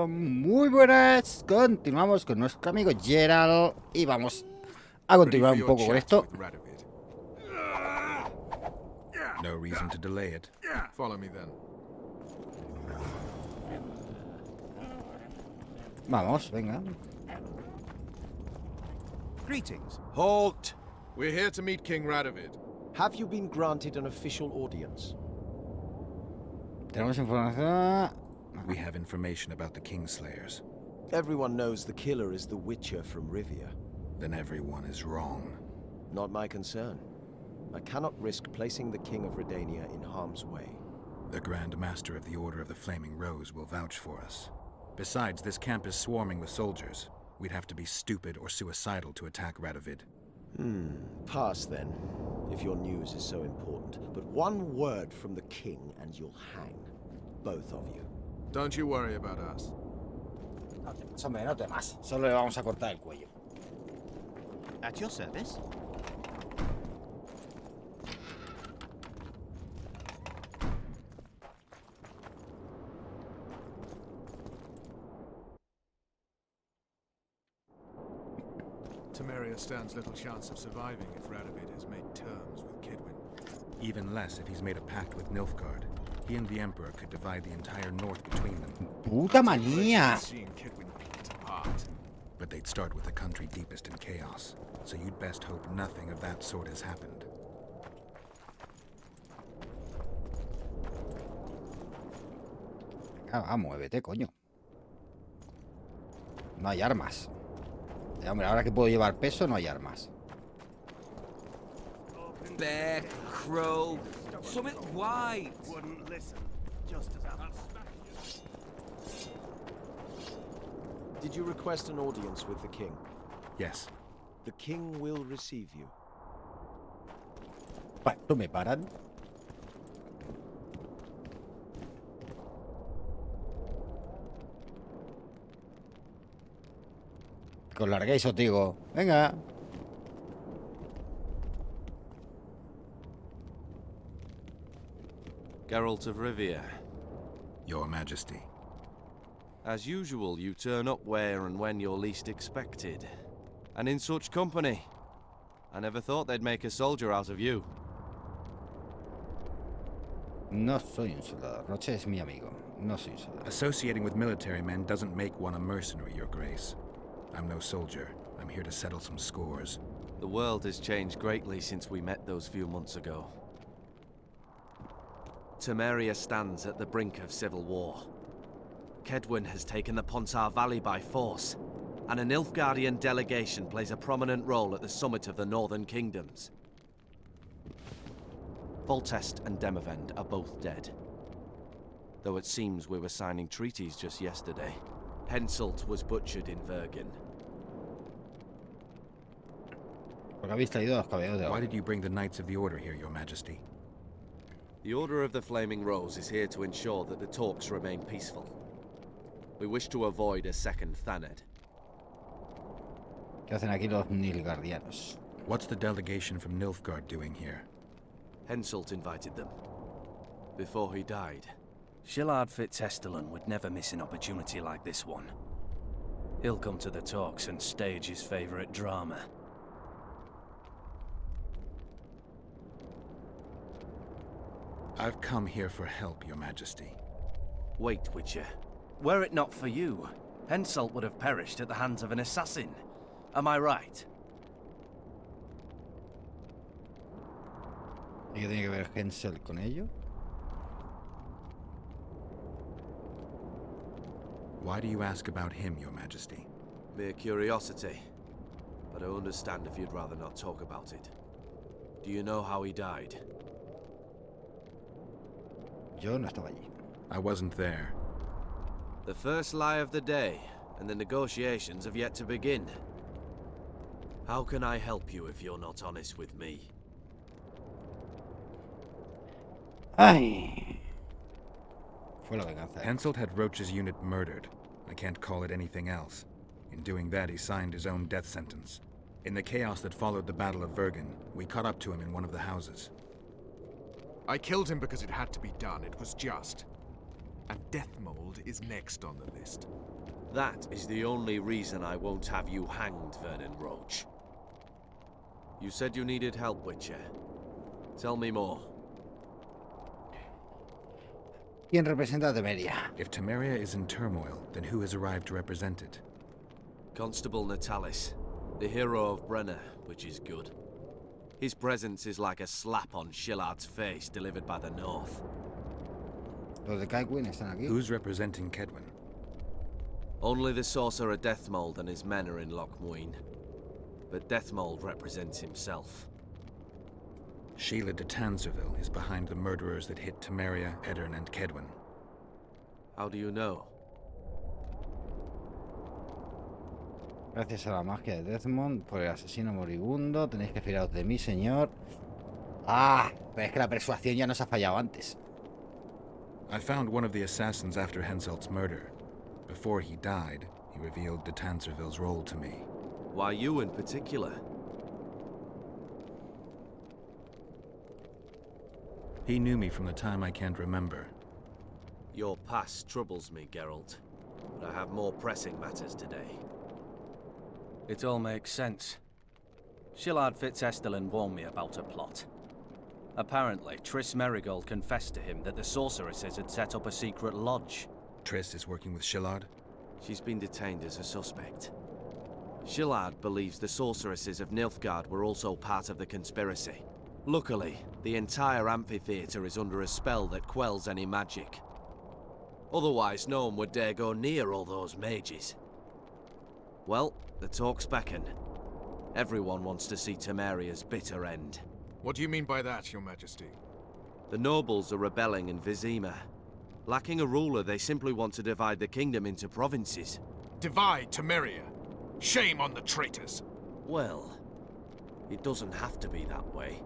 Muy buenas. Continuamos con nuestro amigo Geralt y vamos a continuar un poco con esto. No reason to delay it. Follow me then. Vamos, venga. Greetings. Halt! We're here to meet King Radovid. Have you been granted an official audience? Tenemos información. We have information about the Kingslayers. Everyone knows the killer is the Witcher from Rivia. Then everyone is wrong. Not my concern. I cannot risk placing the King of Redania in harm's way. The Grand Master of the Order of the Flaming Rose will vouch for us. Besides, this camp is swarming with soldiers. We'd have to be stupid or suicidal to attack Radovid. Pass then, if your news is so important. But one word from the King and you'll hang. Both of you. Don't you worry about us. No temas, hombre, no temas. Solo le vamos a cortar el cuello. At your service. Temeria stands little chance of surviving if Radovid has made terms with Kaedwen. Even less if he's made a pact with Nilfgaard. He and the Emperor could divide the entire north between them. Puta manía. Seeing Kaedwen picked apart. But they'd start with the country deepest in chaos. So you'd best hope nothing of that sort has happened. Ah, muévete, coño. No hay armas. Hombre, ahora que puedo llevar peso, no hay armas. Bear, crow, something white. Wouldn't listen. Just as Did you request an audience with the King? Yes. The King will receive you. ¿No me paran? Que os larguéis, os digo. Venga. Geralt of Rivia. Your Majesty. As usual, you turn up where and when you're least expected. And in such company. I never thought they'd make a soldier out of you. No soy un soldado. Roche es mi amigo. No soy un soldado. Associating with military men doesn't make one a mercenary, Your Grace. I'm no soldier. I'm here to settle some scores. The world has changed greatly since we met those few months ago. Temeria stands at the brink of civil war. Kaedwen has taken the Pontar Valley by force, and a Nilfgaardian delegation plays a prominent role at the summit of the Northern Kingdoms. Voltest and Demavend are both dead. Though it seems we were signing treaties just yesterday. Henselt was butchered in Vergen. Porque habéis traído los caballeros de Why oro. did you bring the Knights of the Order here, Your Majesty? The Order of the Flaming Rose is here to ensure that the talks remain peaceful. We wish to avoid a second Thaned. ¿Qué hacen aquí los Nilfgaardianos? What's the delegation from Nilfgaard doing here? Henselt invited them. Before he died. Shillard Fitzhestelin would never miss an opportunity like this one. He'll come to the talks and stage his favorite drama. I've come here for help, Your Majesty. Wait, Witcher. Were it not for you, Henselt would have perished at the hands of an assassin. Am I right? ¿Y qué tiene que ver Henselt con ello? Why do you ask about him, Your Majesty? Mere curiosity. But I understand if you'd rather not talk about it. Do you know how he died? Yo no estaba allí. I wasn't there. The first lie of the day, and the negotiations have yet to begin. How can I help you if you're not honest with me? ¡Ay! Fue la venganza. Henselt had Roche's unit murdered. I can't call it anything else. In doing that, he signed his own death sentence. In the chaos that followed the Battle of Vergen, we caught up to him in one of the houses. I killed him because it had to be done. It was just. And Death Mold is next on the list. That is the only reason I won't have you hanged, Vernon Roche. You said you needed help, Witcher. Tell me more. ¿Quién representa a Temeria? If Temeria is in turmoil, then who has arrived to represent it? Constable Natalis, the hero of Brenner, which is good. His presence is like a slap on Shealad's face delivered by the North. Los de Kaedwen están aquí. Who's representing Kaedwen? Only the sorcerer Deathmold and his men are in Loc Muinne. But Deathmold represents himself. Sheala de Tancarville is behind the murderers that hit Temeria, Eddern, and Kaedwen. How do you know? Gracias a la magia de Desmond por el asesino moribundo. Tenéis que fiaros de mí, señor. Ah, pero es que la persuasión ya nos ha fallado antes. I found one of the assassins after Henselt's murder. Before he died, he revealed de Tancarville's role to me. Why you in particular? He knew me from the time I can't remember. Your past troubles me, Geralt. But I have more pressing matters today. It all makes sense. Sheala Fitzestelin warned me about a plot. Apparently, Triss Merigold confessed to him that the sorceresses had set up a secret lodge. Triss is working with Sheala? She's been detained as a suspect. Sheala believes the sorceresses of Nilfgaard were also part of the conspiracy. Luckily, the entire amphitheater is under a spell that quells any magic. Otherwise, no one would dare go near all those mages. Well, the talk's beckon. Everyone wants to see Temeria's bitter end. What do you mean by that, Your Majesty? The nobles are rebelling in Vizima. Lacking a ruler, they simply want to divide the kingdom into provinces. Divide Temeria. Shame on the traitors. Well, it doesn't have to be that way.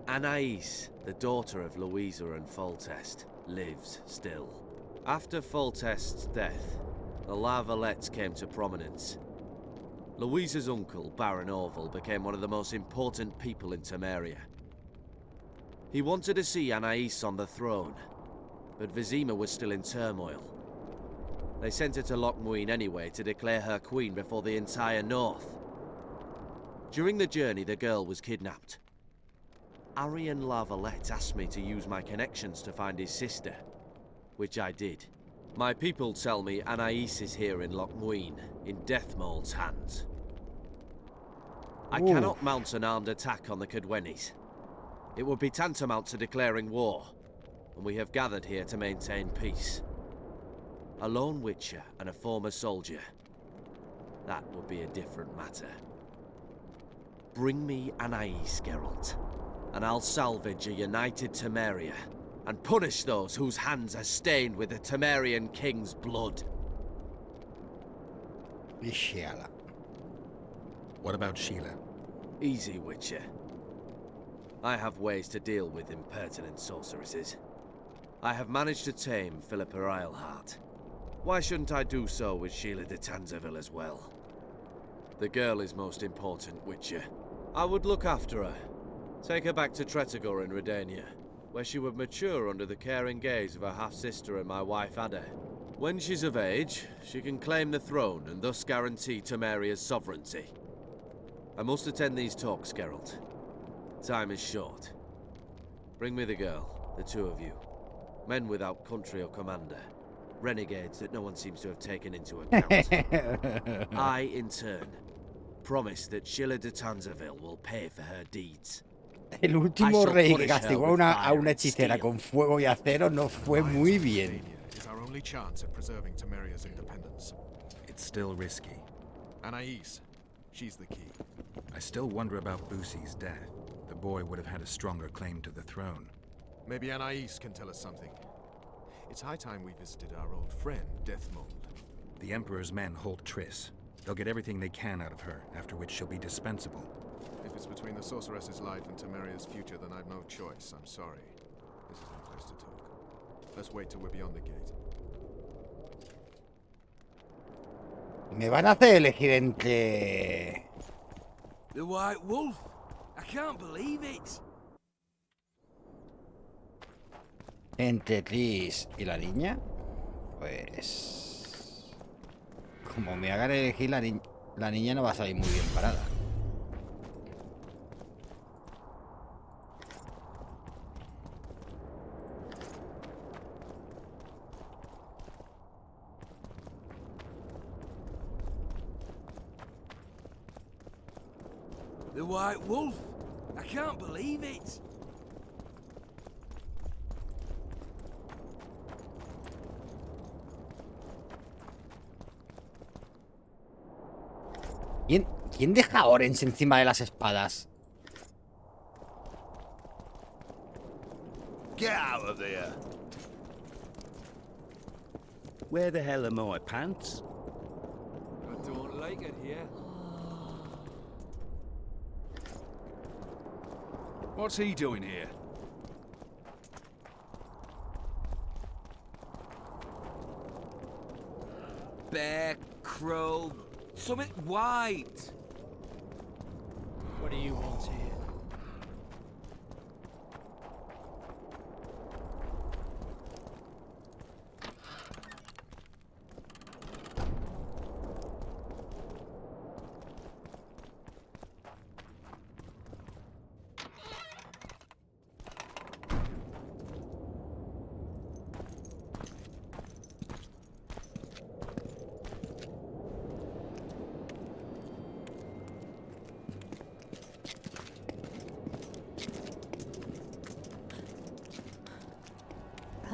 Anais, the daughter of Louisa and Foltest, lives still. After Foltest's death, the La Valettes came to prominence. Louisa's uncle, Baron Orville, became one of the most important people in Temeria. He wanted to see Anais on the throne, but Vizima was still in turmoil. They sent her to Loc Muinne anyway to declare her queen before the entire north. During the journey, the girl was kidnapped. Arian La Valette asked me to use my connections to find his sister, which I did. My people tell me Anais is here in Loc Muinne, in Deathmold's hands. I cannot mount an armed attack on the Kaedwenis. It would be tantamount to declaring war, and we have gathered here to maintain peace. A lone witcher and a former soldier. That would be a different matter. Bring me Anais, Geralt, and I'll salvage a united Temeria, and punish those whose hands are stained with the Temerian king's blood. Sheala. What about Sheala? Easy, Witcher. I have ways to deal with impertinent sorceresses. I have managed to tame Philippa Eilhart. Why shouldn't I do so with Sheala de Tancarville as well? The girl is most important, Witcher. I would look after her. Take her back to Tretogor in Redania, where she would mature under the caring gaze of her half-sister and my wife Ada. When she's of age, she can claim the throne and thus guarantee Temeria's sovereignty. I must attend these talks, Geralt. Time is short. Bring me the girl, the two of you. Men without country or commander. Renegades that no one seems to have taken into account. I, in turn, promise that Sheala de Tancarville will pay for her deeds. El último rey que castigó a una hechicera con fuego y acero no fue muy bien. Is our only chance at preserving Temeria's independence. It's still risky. Anais, she's the key. I still wonder about Busi's death. The boy would have had a stronger claim to the throne. Maybe Anais can tell us something. It's high time we visited our old friend, Deathmold. The Emperor's men hold Triss. They'll get everything they can out of her, after which she'll be dispensable. If it's between the sorceress's life and Temeria's future, then I've no choice. I'm sorry. This is no place to talk. Let's wait till we're beyond the gate. Me van a hacer elegir entre... The White Wolf? I can't believe it. Entre Triss y la niña. Pues... Como me hagan elegir, la niña no va a salir muy bien parada. The White Wolf? I can't believe it. ¿Quién deja Orange encima de las espadas? Get out of there! Where the hell are my pants? I don't like it here. What's he doing here? Bear, crow, something white. What do you want here?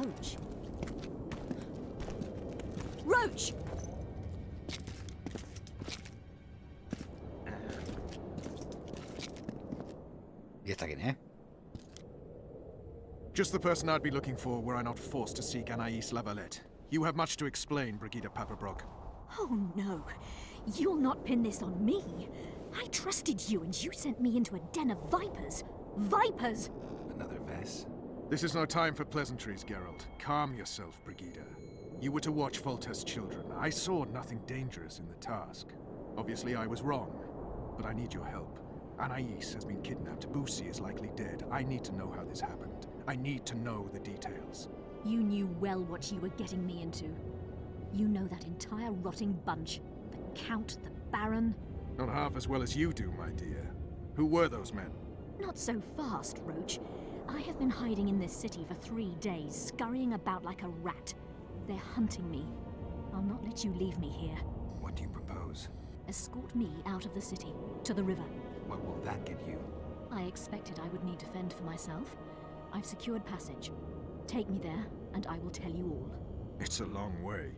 Roche. Roche! ¿Y esta quién es? Just the person I'd be looking for were I not forced to seek Anais La Valette. You have much to explain, Brigida Paperbrock. Oh no, you'll not pin this on me. I trusted you and you sent me into a den of vipers. Vipers! Another Vess? This is no time for pleasantries, Geralt. Calm yourself, Brigida. You were to watch Foltest's children. I saw nothing dangerous in the task. Obviously, I was wrong, but I need your help. Anais has been kidnapped. Boussy is likely dead. I need to know how this happened. I need to know the details. You knew well what you were getting me into. You know that entire rotting bunch. The Count, the Baron. Not half as well as you do, my dear. Who were those men? Not so fast, Roche. I have been hiding in this city for 3 days, scurrying about like a rat. They're hunting me. I'll not let you leave me here. What do you propose? Escort me out of the city, to the river. What will that get you? I expected I would need to fend for myself. I've secured passage. Take me there, and I will tell you all. It's a long way.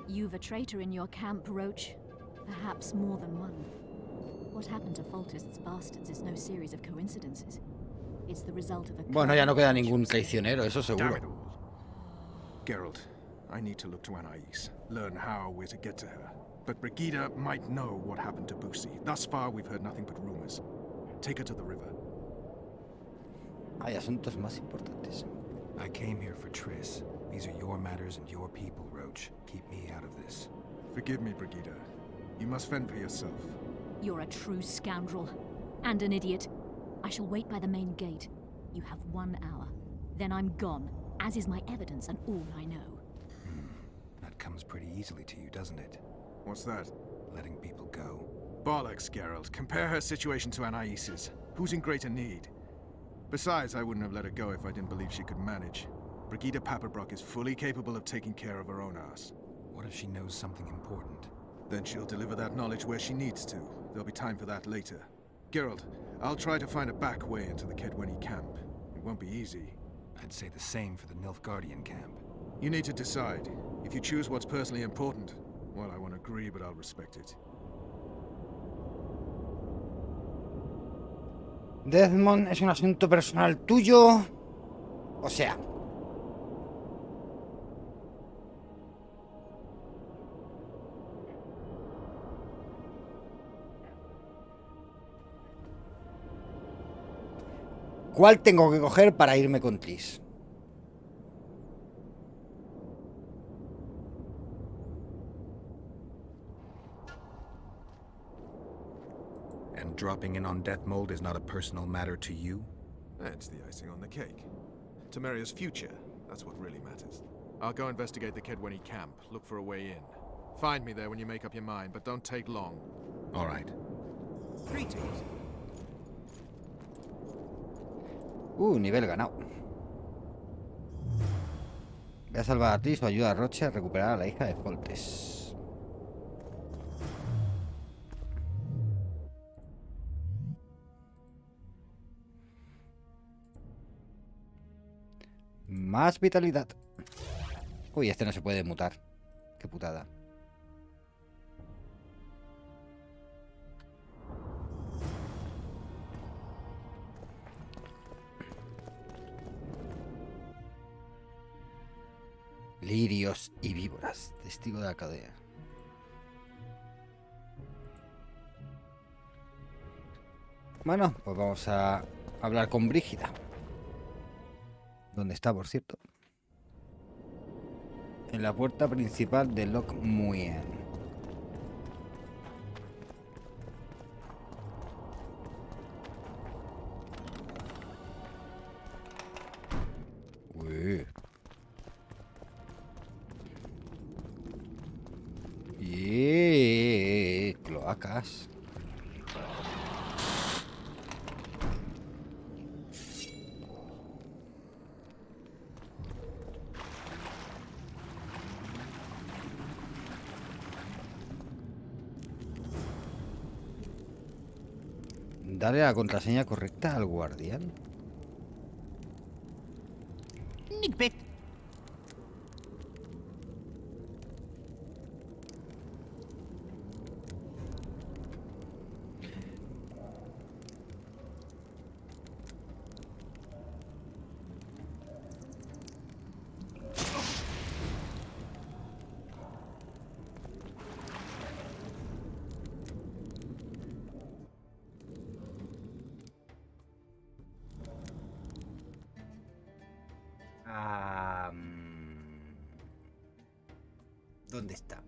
You've a traitor in your camp, Roche. Perhaps more than one. What happened to Foltest's bastards is no series of coincidences. It's the result of a... Bueno, ya no queda ningún traicionero, eso Damn seguro. it all. Geralt, I need to look to Anais, learn how we're to get to her. But Brigida might know what happened to Boussy. Thus far, we've heard nothing but rumors. Take her to the river. Hay asuntos más importantes. I came here for Triss. These are your matters and your people, Roche. Keep me out of this. Forgive me, Brigida. You must fend for yourself. You're a true scoundrel. And an idiot. I shall wait by the main gate. You have 1 hour. Then I'm gone, as is my evidence and all I know. That comes pretty easily to you, doesn't it? What's that? Letting people go. Bollocks, Geralt. Compare her situation to Anais's. Who's in greater need? Besides, I wouldn't have let her go if I didn't believe she could manage. Brigida Paperbrock is fully capable of taking care of her own ass. What if she knows something important? Then she'll deliver that knowledge where she needs to. There'll be time for that later. Geralt, I'll try to find a back way into the Kaedweni camp. It won't be easy. I'd say the same for the Nilfgaardian camp. You need to decide. If you choose what's personally important, well, I won't agree, but I'll respect it. Desmond, ¿es un asunto personal tuyo? O sea... ¿Cuál tengo que coger para irme con Triss? And dropping in on Death Mold is not a personal matter to you? That's the icing on the cake. Temeria's future, that's what really matters. I'll go investigate the Kaedweni camp, look for a way in. Find me there when you make up your mind, but don't take long. All right. Greetings. Nivel ganado. Voy a salvar a Triss o ayuda a Roche a recuperar a la hija de Foltes. Más vitalidad. Uy, este no se puede mutar. Qué putada. Lirios y víboras. Testigo de la cadena. Bueno, pues vamos a hablar con Brígida. ¿Dónde está, por cierto? En la puerta principal de Loc Muinne. Uy. Cloacas. Dale la contraseña correcta al guardián. Nickpick. ¿Dónde está?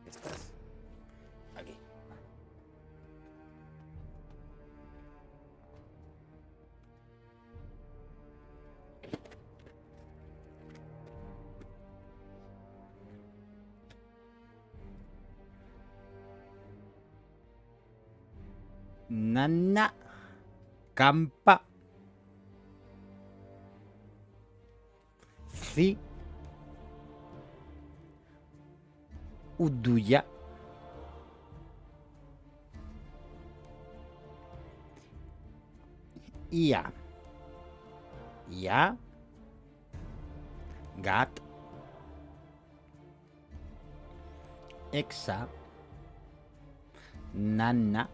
¿Estás? Aquí. Nana Campa Si Uduya Ia Gat Exa Nana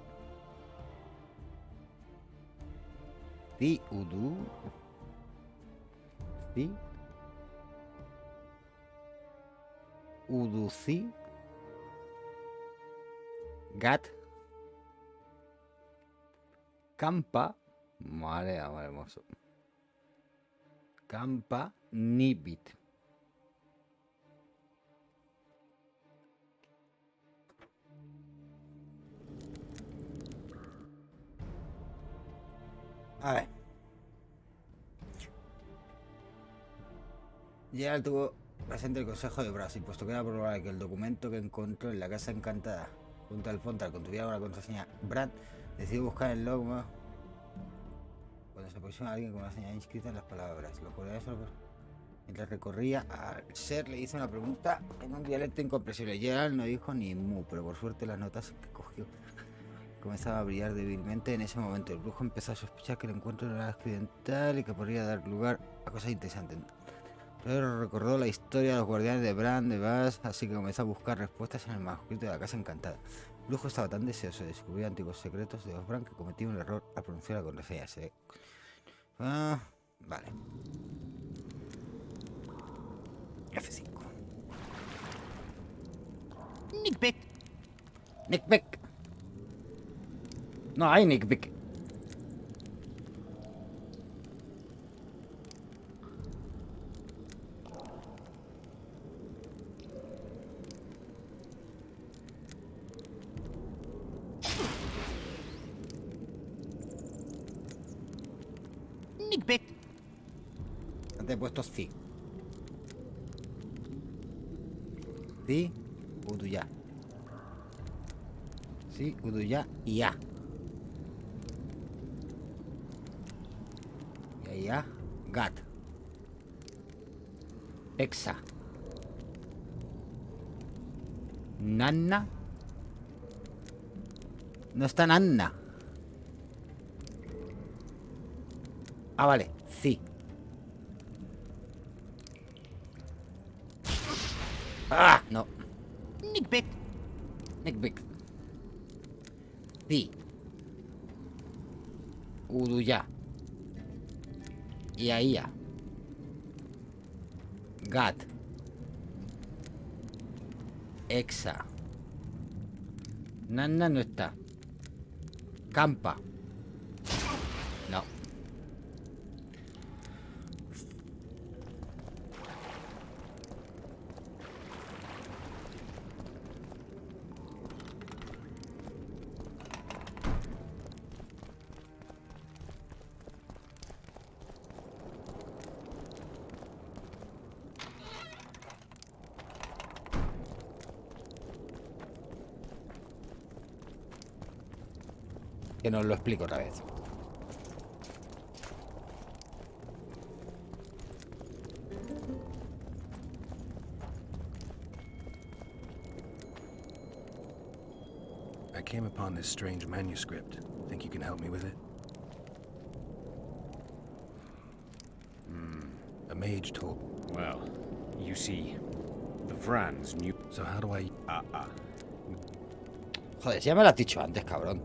Ti Udu Ti Uduci Gat Campa. Vale, vamos hermoso. Campa Nibit. A ver. Geralt tuvo presente el consejo de Duras y puesto que era probable que el documento que encontró en la casa encantada junto al Fontal contuviera una contraseña Brand, decidió buscar el Loc Muinne cuando se aproxima a alguien con una señal inscrita en las palabras. Los guardianes mientras recorría al ser le hizo una pregunta en un dialecto incomprensible. Geralt no dijo ni mu, pero por suerte las notas que cogió comenzaba a brillar débilmente. En ese momento el brujo empezó a sospechar que el encuentro no era accidental y que podría dar lugar a cosas interesantes. Pero recordó la historia de los guardianes de Bran, de Bas, así que comenzó a buscar respuestas en el manuscrito de la casa encantada. El brujo estaba tan deseoso de descubrir antiguos secretos de los Bran que cometió un error al pronunciar la contraseña. Vale. F5. Nickpick. Nickpick. No hay Nickpick. bit. Antes he puesto sí. Sí, uduya. Sí, uduya y ya. Y ya, gat. Exa. Nanna. No está Nanna. Ah, vale, sí. Ah, no. Nickbit. Nickbit. Sí. Uduya. Ia. Gat. Exa. Nanna no está. Campa. No. Que nos lo explico otra vez. I came upon this strange manuscript. Think you can help me with it? A mage told... Well, you see, the Vrans knew... So how do I... Joder, si ya me lo has dicho antes, cabrón.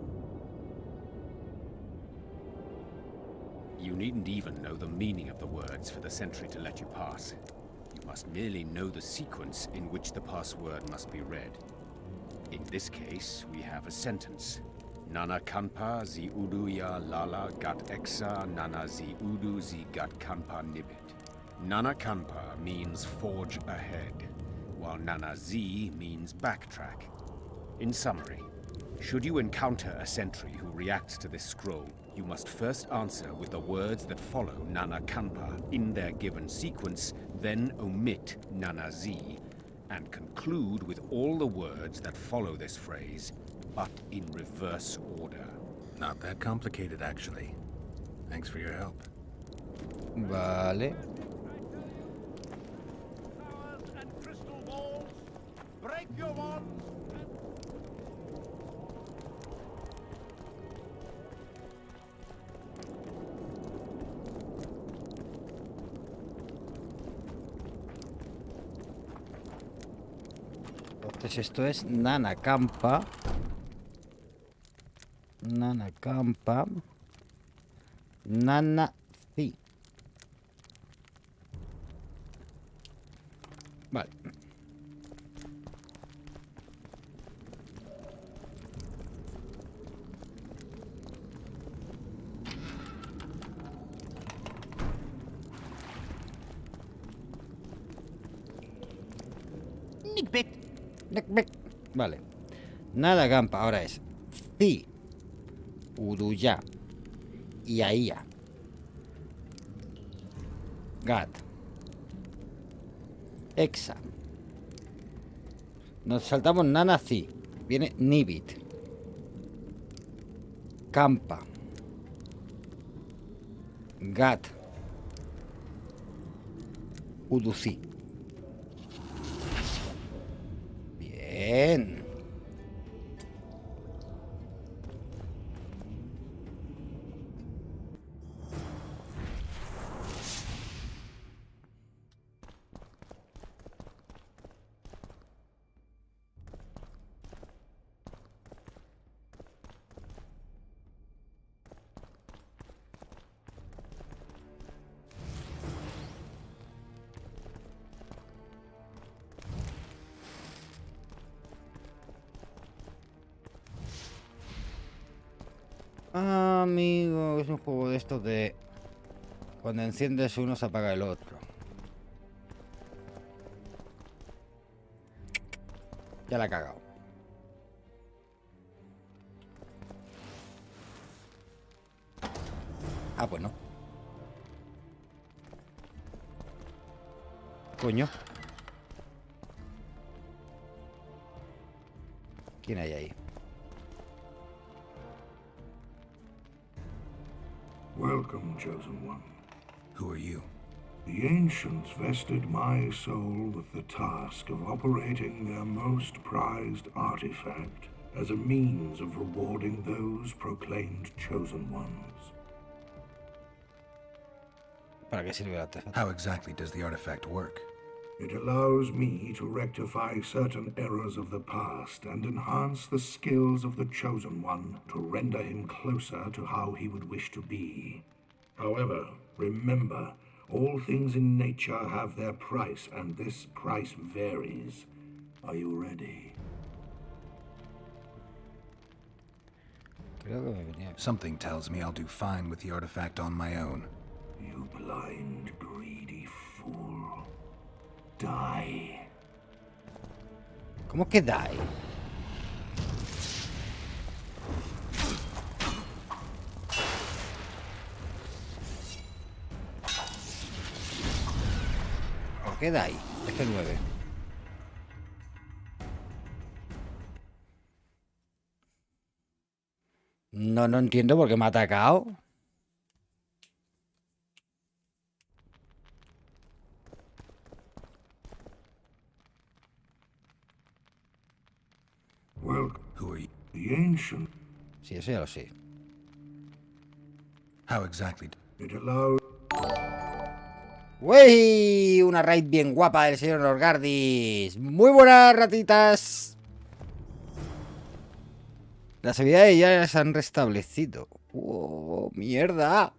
You needn't even know the meaning of the words for the sentry to let you pass. You must merely know the sequence in which the password must be read. In this case, we have a sentence. Nana kanpa zi udu ya lala gat exa nana zi udu zi gat kanpa nibit. Nana kanpa means forge ahead, while nana zi means backtrack. In summary, should you encounter a sentry who reacts to this scroll, you must first answer with the words that follow Nana Kanpa in their given sequence, then omit Nana Z, and conclude with all the words that follow this phrase, but in reverse order. Not that complicated, actually. Thanks for your help. Vale. Break your wands. Entonces esto es Nana Campa. Nana Campa. Nana Zi. Vale. Nickbit. Vale. Nada Campa. Ahora es Zi. Uduya. Ia. Gat. Exa. Nos saltamos Nana Zi. Viene Nibit. Campa. Gat. Uduzi. Bien. Amigo, es un juego de estos de... Cuando enciendes uno se apaga el otro. Ya la he cagado. Ah, pues no. Coño. ¿Quién hay ahí? Welcome, Chosen One. Who are you? The Ancients vested my soul with the task of operating their most prized artifact as a means of rewarding those proclaimed Chosen Ones. ¿Para qué sirve el artefacto? How exactly does the artifact work? It allows me to rectify certain errors of the past and enhance the skills of the Chosen One to render him closer to how he would wish to be. However, remember, all things in nature have their price, and this price varies. Are you ready? Creo que me venía. Something tells me I'll do fine with the artifact on my own. You blind, greedy fool. Die. ¿Cómo que die? ¿Por qué die? F9. No entiendo por qué me ha atacado. Well, Who are you? the Ancient. Sí, eso ya lo sé. How exactly? It allows. ¡Wey! Una raid bien guapa del señor Norgardis. Muy buenas, ratitas. Las habilidades ya se han restablecido. ¡Oh, mierda!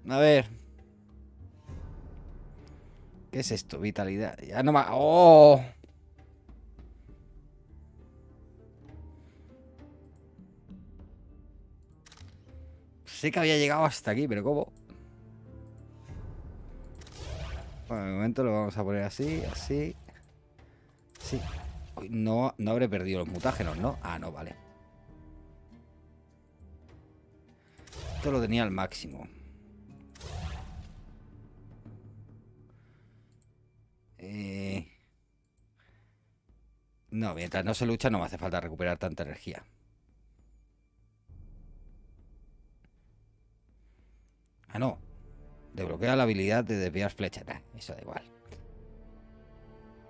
A ver. ¿Qué es esto? Vitalidad. Ya no más. ¡Oh! Sé que había llegado hasta aquí, pero ¿cómo? Bueno, de momento lo vamos a poner así, así. Sí. No habré perdido los mutágenos, ¿no? Ah, no, vale. Esto lo tenía al máximo. No, mientras no se lucha no me hace falta recuperar tanta energía. Ah, no. Desbloquea la habilidad de desviar flechas. Nah, eso da igual.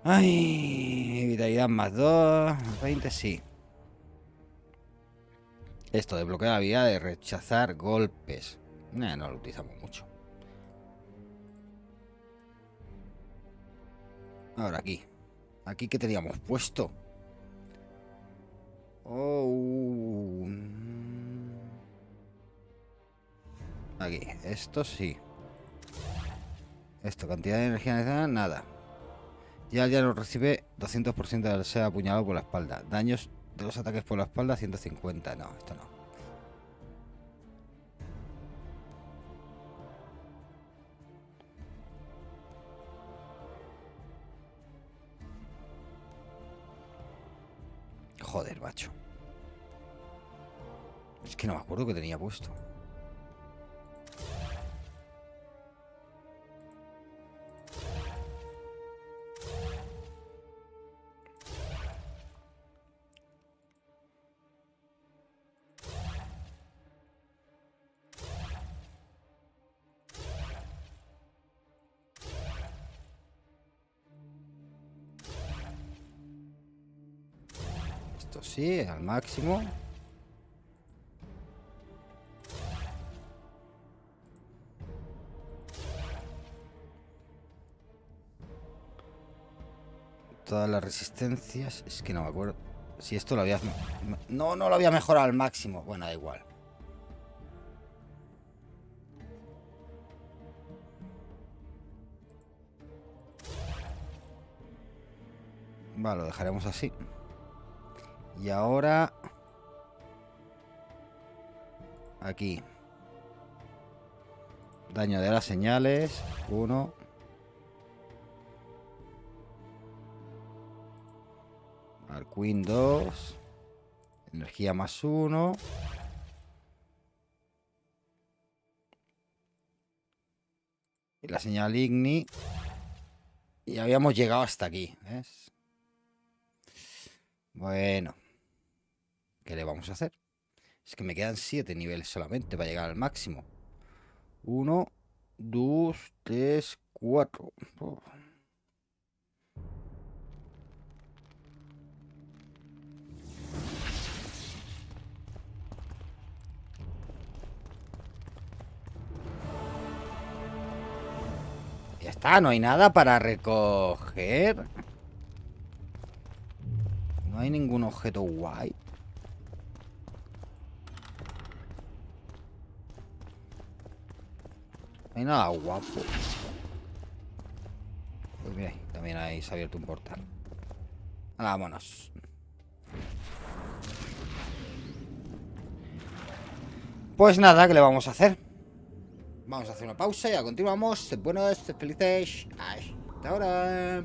Ay, vitalidad más 2. 20, sí. Esto, desbloquea la habilidad de rechazar golpes. No lo utilizamos mucho. Ahora aquí. Aquí que teníamos puesto. Oh. Aquí. Esto sí. Esto, cantidad de energía necesaria, nada. Ya no recibe 200% de ser apuñalado por la espalda. Daños de los ataques por la espalda, 150. No, esto no. Joder, macho. Es que no me acuerdo que tenía puesto. Esto sí, al máximo. Todas las resistencias. Es que no me acuerdo. Si esto lo había... No lo había mejorado al máximo. Bueno, da igual. Vale, lo dejaremos así. Y ahora... Aquí. Daño de las señales. 1. Arquín 2. Energía más 1. Y la señal Igni. Y habíamos llegado hasta aquí, ¿ves? Bueno. ¿Qué le vamos a hacer? Es que me quedan 7 niveles solamente para llegar al máximo. 1, 2, 3, 4. Ya está, no hay nada para recoger. No hay ningún objeto guay. No hay nada guapo. Pues mira, también ahí se ha abierto un portal. Vámonos. Pues nada, ¿qué le vamos a hacer? Vamos a hacer una pausa y ya continuamos. Sed buenos, sed felices. Hasta ahora.